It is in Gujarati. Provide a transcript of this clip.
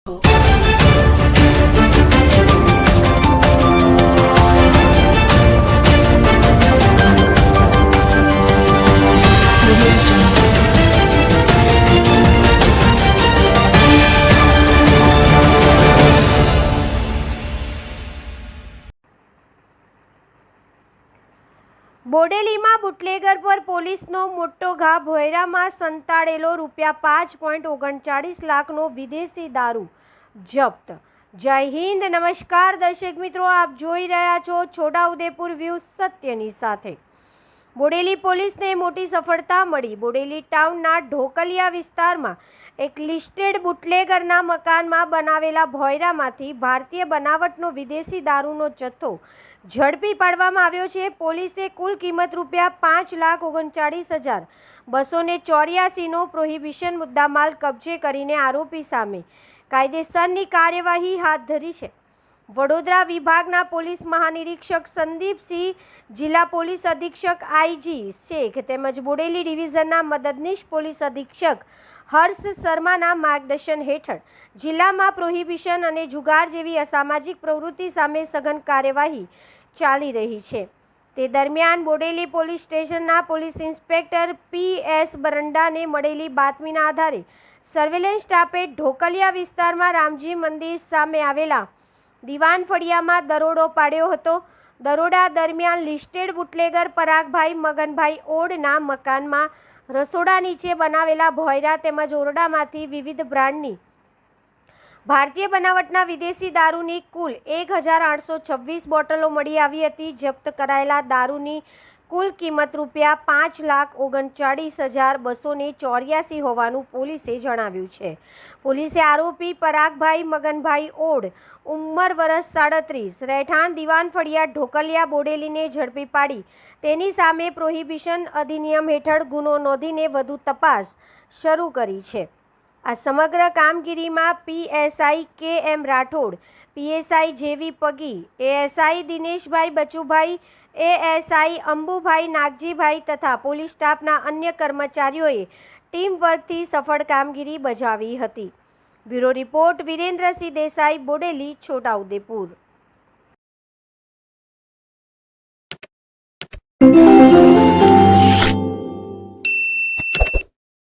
બોડેલીમાં બુટલેગર પર પોલીસનો મોટો ઘા। ભોયરામાં સંતાડેલો ₹5.39 લાખનો વિદેશી દારૂ જપ્ત। જય હિન્દ, નમસ્કાર દર્શક મિત્રો, આપ જોઈ રહ્યા છો છોટાઉદેપુર વ્યૂ સત્યની સાથે। બોડેલી પોલીસને મોટી સફળતા મળી। બોડેલી ટાઉનના ઢોકલિયા વિસ્તારમાં એક લિસ્ટેડ બુટલેગરના મકાનમાં બનાવેલા ભોયરામાંથી ભારતીય બનાવટનો વિદેશી દારૂનો જથ્થો ઝડપી પાડવામાં આવ્યો છે। પોલીસે કુલ કિંમત ₹5,39,284નો પ્રોહિબિશન મુદ્દામાલ કબજે કરીને આરોપી સામે કાયદેસરની કાર્યવાહી હાથ ધરી છે। વડોદરા વિભાગના પોલીસ મહાનિરીક્ષક સંદીપસિંહ, જિલ્લા પોલીસ અધિક્ષક આઈજી શેખ તેમજ બોડેલી ડિવિઝનના મદદનીશ પોલીસ અધિક્ષક હર્ષ શર્માના માર્ગદર્શન હેઠળ જિલ્લામાં પ્રોહિબિશન અને જુગાર જેવી અસામાજિક પ્રવૃત્તિ સામે સઘન કાર્યવાહી ચાલી રહી છે। તે દરમિયાન બોડેલી પોલીસ સ્ટેશનના પોલીસ ઇન્સ્પેક્ટર PS બરંડાને મળેલી બાતમીના આધારે સર્વેલન્સ સ્ટાફે ઢોકલિયા વિસ્તારમાં રામજી મંદિર સામે આવેલા દિવાન ફળિયામાં દરોડો પાડ્યો હતો। દરોડા દરમિયાન લિસ્ટેડ બુટલેગર પરાગભાઈ મગનભાઈ ઓડના મકાનમાં રસોડા નીચે બનાવેલા ભોયરા તેમજ ઓરડામાંથી વિવિધ બ્રાન્ડની ભારતીય બનાવટના વિદેશી દારૂની કુલ 1,826 બોટલો મળી આવી હતી। જપ્ત કરાયેલા દારૂની કુલ કિંમત ₹5,39,284 હોવાનું પોલીસે જણાવ્યું છે। પોલીસે આરોપી પરાગભાઈ મગનભાઈ ઓડ, ઉંમર વર્ષ 37, રહેઠાણ દિવાન ફળિયા ઢોકલિયા બોડેલીને ઝડપી પાડી તેની સામે પ્રોહિબિશન અધિનિયમ હેઠળ ગુનો નોંધીને વધુ તપાસ શરૂ કરી છે। આ સમગ્ર કામગીરીમાં PSI KM રાઠોડ, PSI જેવી પગી, ASI દિનેશભાઈ બચુભાઈ, ASI અંબુભાઈ નાગજીભાઈ તથા પોલીસ સ્ટાફના અન્ય કર્મચારીઓએ ટીમ વર્કથી સફળ કામગીરી બજાવી હતી। Bureau report Virendrasinh Desai, Bodeli, Chhota Udepur.